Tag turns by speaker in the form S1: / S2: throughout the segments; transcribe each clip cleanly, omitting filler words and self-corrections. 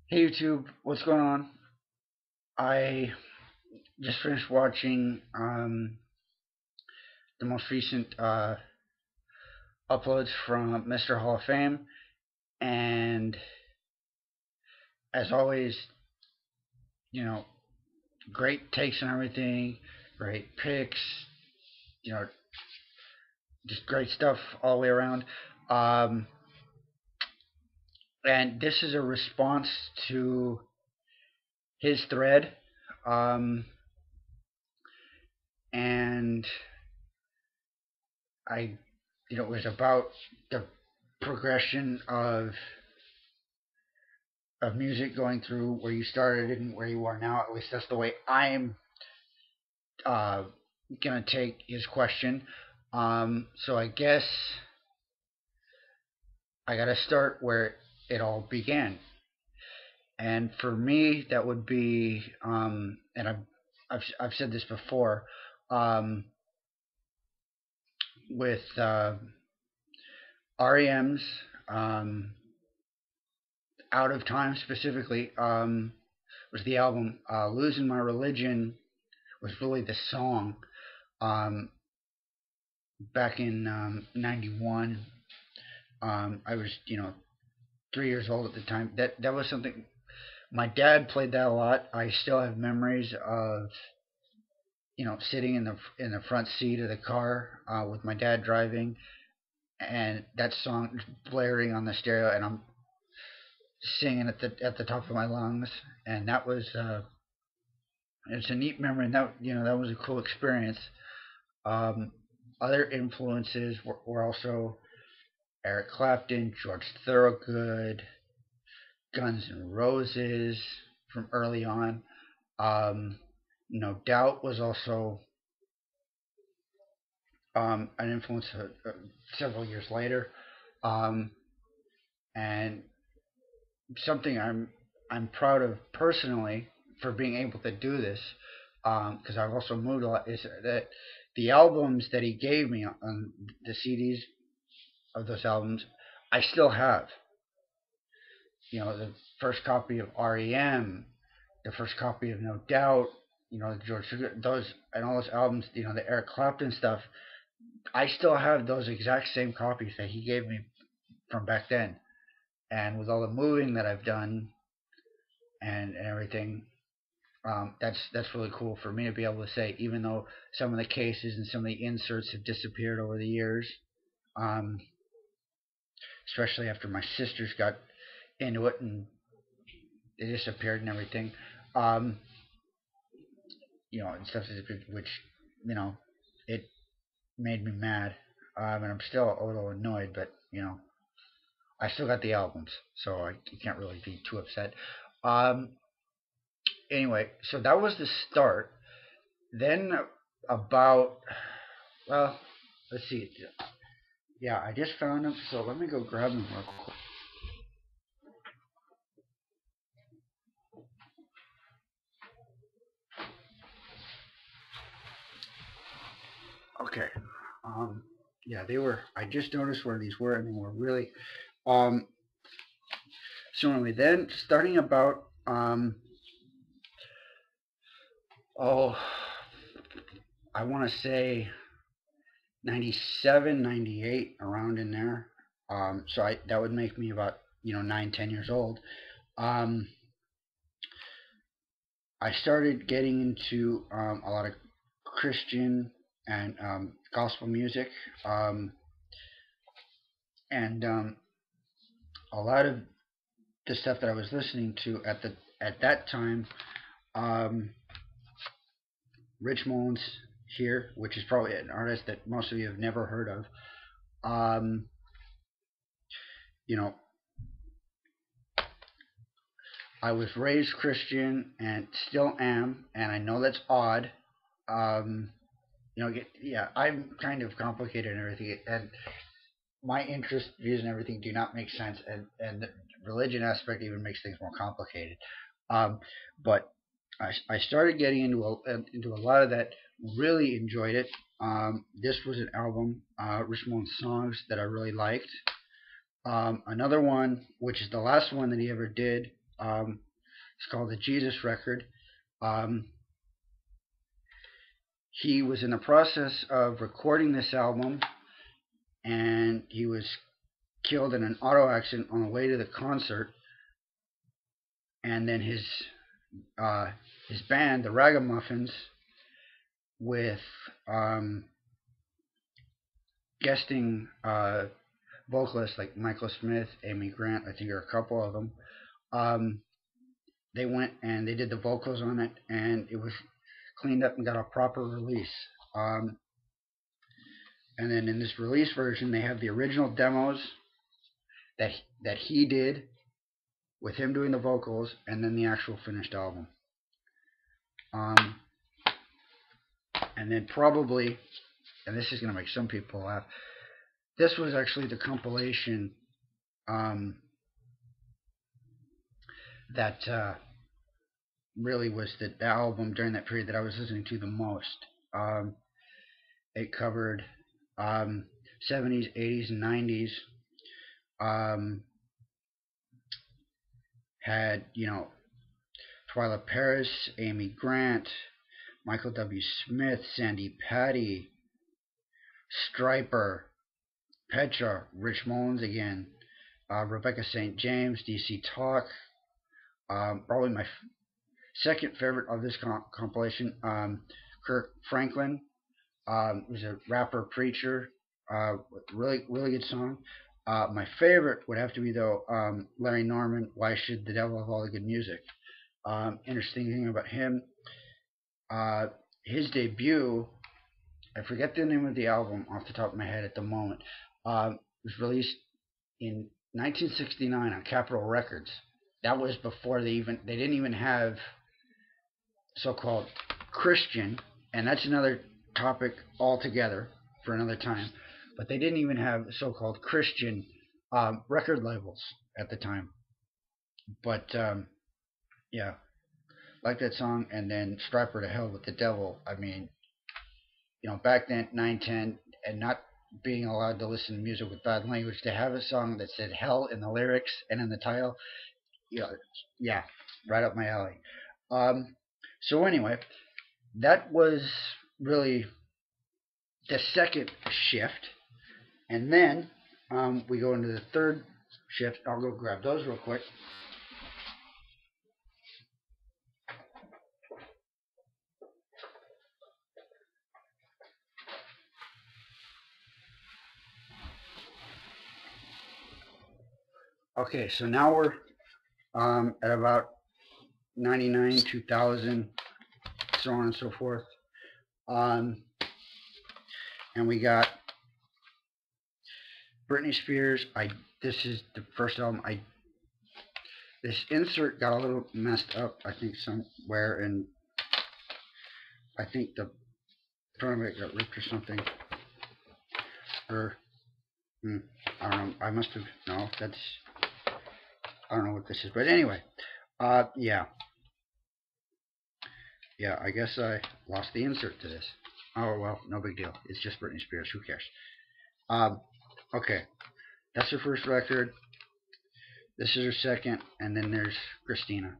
S1: Hey YouTube, what's going on? I just finished watching the most recent uploads from Mr. Hall of Fame, and as always, you know, great takes on everything, great picks, you know, just great stuff all the way around. Um, and this is a response to his thread, um, and it was about the progression of music going through where you started and where you are now. At least that's the way I'm uh, gonna take his question. So I guess I gotta start where it all began, and for me that would be, and I've said this before, um, with REM's Out of Time specifically, was the album. Losing My Religion was really the song, um, back in '91. I was, 3 years old at the time. That was something. My dad played that a lot. I still have memories of, sitting in the front seat of the car with my dad driving, and that song blaring on the stereo, and I'm singing at the top of my lungs, and that was it's a neat memory, and that was a cool experience. Um, Other influences were also Eric Clapton, George Thorogood, Guns N' Roses from early on. No Doubt was also an influence several years later, um, and something I'm proud of personally for being able to do this, because I've also moved a lot. Is that the albums that he gave me on the CDs of those albums, I still have. The first copy of REM, the first copy of No Doubt, George those and all those albums, the Eric Clapton stuff. I still have those exact same copies that he gave me from back then. And with all the moving that I've done and everything, that's really cool for me to be able to say, even though some of the cases and some of the inserts have disappeared over the years, um, especially after my sisters got into it and they disappeared and everything. Um, and stuff which, you know, it made me mad. And I'm still a little annoyed, but I still got the albums, so I can't really be too upset. Um, anyway, so that was the start. Then about, well, let's see. Yeah, I just found them, so let me go grab them real quick. Okay. Um, yeah, they were. I just noticed where these were, and they were really. Um, so anyway, then starting about, oh, I want to say 97, 98, around in there. So that would make me about 9, 10 years old. Um, I started getting into a lot of Christian and gospel music, um, and a lot of the stuff that I was listening to at that time. Um, Rich Mullins here, which is probably an artist that most of you have never heard of. Um, you know, I was raised Christian and still am, and I know that's odd. Um, yeah, I'm kind of complicated and everything, and my interest, views, and everything do not make sense, and the religion aspect even makes things more complicated. But I started getting into a lot of that. Really enjoyed it. This was an album, Rich Mullins songs that I really liked. Another one, which is the last one that he ever did, It's called the Jesus Record. Um, he was in the process of recording this album, and he was killed in an auto accident on the way to the concert. And then his band, the Ragamuffins, with guesting vocalists like Michael Smith, Amy Grant, I think are a couple of them. They went and they did the vocals on it, and it was cleaned up and got a proper release. And then in this release version, they have the original demos that he did with him doing the vocals, and then the actual finished album. And then probably, and this is going to make some people laugh, this was actually the compilation that really was the album during that period that I was listening to the most. It covered 70s, 80s, and 90s. Had, Twyla Paris, Amy Grant, Michael W. Smith, Sandy Patty, Striper, Petra, Rich Mullins again, Rebecca St. James, DC Talk. Probably my second favorite of this compilation, Kirk Franklin. Was a rapper, preacher. Really, really good song. My favorite would have to be, though, Larry Norman, Why Should the Devil Have All the Good Music? Interesting thing about him, his debut, I forget the name of the album off the top of my head at the moment, was released in 1969 on Capitol Records. That was before they didn't even have so-called Christian, and that's another topic altogether for another time. But they didn't even have so-called Christian record labels at the time. But yeah, like that song, and then Striper to Hell with the Devil. I mean, back then, 9, 10, and not being allowed to listen to music with bad language, to have a song that said hell in the lyrics and in the title, yeah, right up my alley. So anyway, that was really the second shift. And then we go into the third shift. I'll go grab those real quick. Okay, so now we're at about 99, 2000, so on and so forth. And we got Britney Spears. This is the first album. This insert got a little messed up, I think, somewhere, and I think the front of it got ripped or something. Or I don't know. I must have. No, that's. I don't know what this is, but anyway, yeah, I guess I lost the insert to this. Oh well, no big deal. It's just Britney Spears. Who cares? Okay, that's her first record. This is her second, and then there's Christina.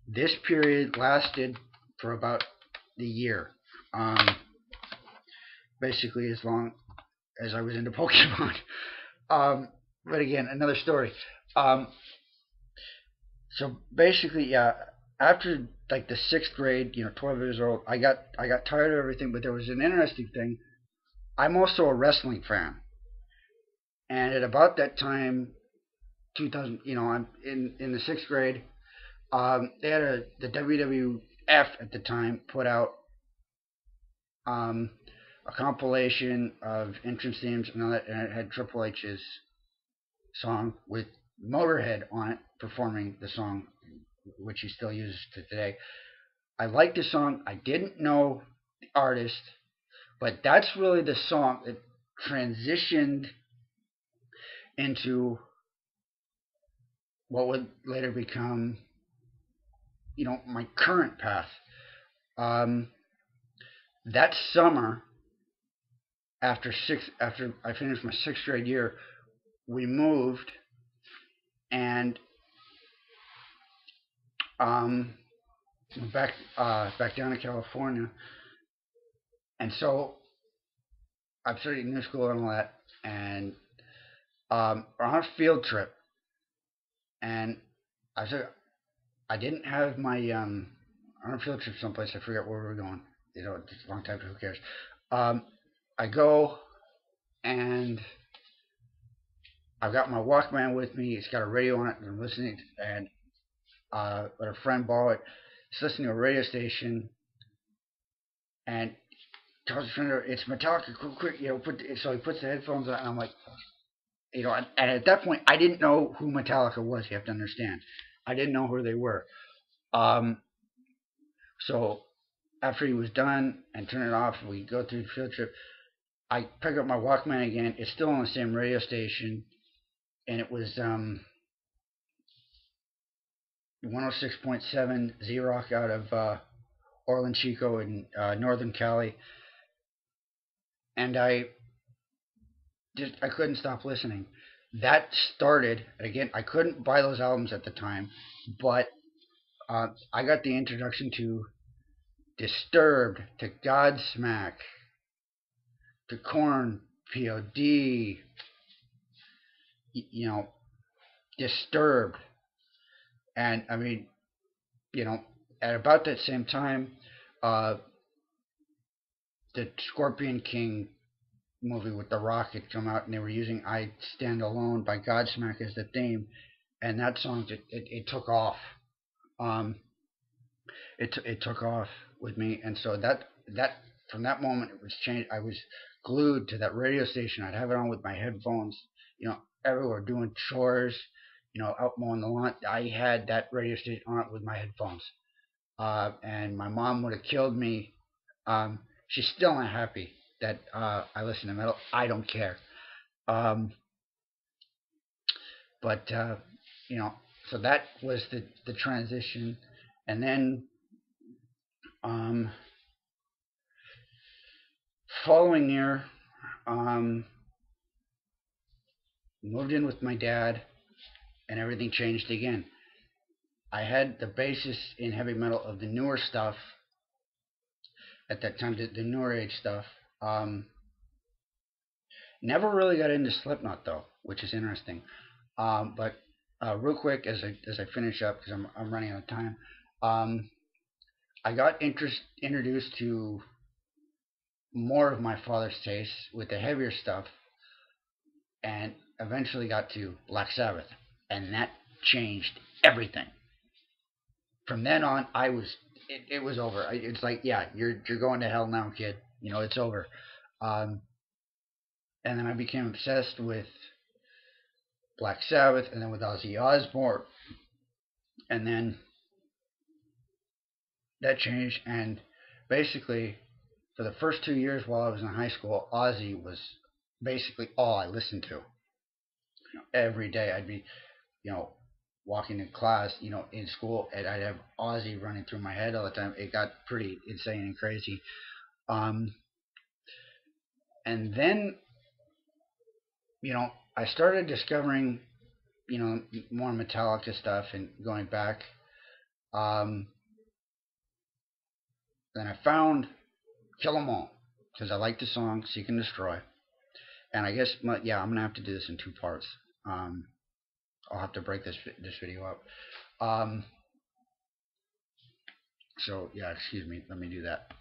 S1: This period lasted for about the year. Basically, as long as I was into Pokemon. But again, another story. So basically, yeah, after like the 6th grade, 12 years old, I got tired of everything. But there was an interesting thing. I'm also a wrestling fan, and at about that time, 2000, I'm in the 6th grade. They had the WWF at the time put out a compilation of entrance themes and all that, and it had Triple H's song with Motorhead on it performing the song, which he still uses to today. I liked the song. I didn't know the artist, but that's really the song that transitioned into what would later become, my current path. That summer, after I finished my 6th grade year, we moved, and Um, back down to California, and so I'm starting new school and all that, and we're on a field trip, and I said I didn't have my on a field trip someplace. I forget where we were going. You know, it's a long time. Who cares? Um, I go and I've got my Walkman with me. It's got a radio on it, and I'm listening. And let a friend borrow it. He's listening to a radio station, and tells his friend, "It's Metallica, quick, quick, you know." So he puts the headphones on, and I'm like, you know, and at that point, I didn't know who Metallica was. You have to understand, I didn't know who they were. Um, so after he was done and turned it off, we go through the field trip. I pick up my Walkman again. It's still on the same radio station, and it was 106.7 Z Rock out of Orland Chico in Northern Cali, and I couldn't stop listening. That started again. I couldn't buy those albums at the time, but I got the introduction to Disturbed, to Godsmack, to Corn, POD, you know, Disturbed, and I mean, you know, at about that same time, uh, the Scorpion King movie with The Rock had come out, and they were using "I Stand Alone" by Godsmack as the theme, and that song it took off. Um, it took off with me, and so that from that moment it was changed. I was glued to that radio station. I'd have it on with my headphones, you know, everywhere doing chores, you know, out mowing the lawn. I had that radio station on with my headphones, and my mom would have killed me. She's still not happy that I listen to metal. I don't care. Um, but you know, so that was the transition, and then um, following year, um, moved in with my dad, and everything changed again. I had the basis in heavy metal of the newer stuff at that time, the newer age stuff. Um, Never really got into Slipknot though, which is interesting. But real quick, as I finish up because I'm running out of time, um, I got introduced to more of my father's tastes with the heavier stuff, and eventually got to Black Sabbath, and that changed everything. From then on, it was over. It's like, yeah, you're going to hell now, kid. You know, it's over. Um, and then I became obsessed with Black Sabbath, and then with Ozzy Osbourne, and then that changed. And basically, for the first 2 years while I was in high school, Ozzy was basically all I listened to. You know, every day I'd be, you know, walking in class, you know, in school, and I'd have Ozzy running through my head all the time. It got pretty insane and crazy. Um, and then, you know, I started discovering, you know, more Metallica stuff and going back. Um, then I found Kill 'Em All because I like the song Seek and Destroy. And I guess, yeah, I'm gonna have to do this in two parts. Um, I'll have to break this video up. Um, so yeah, excuse me. Let me do that.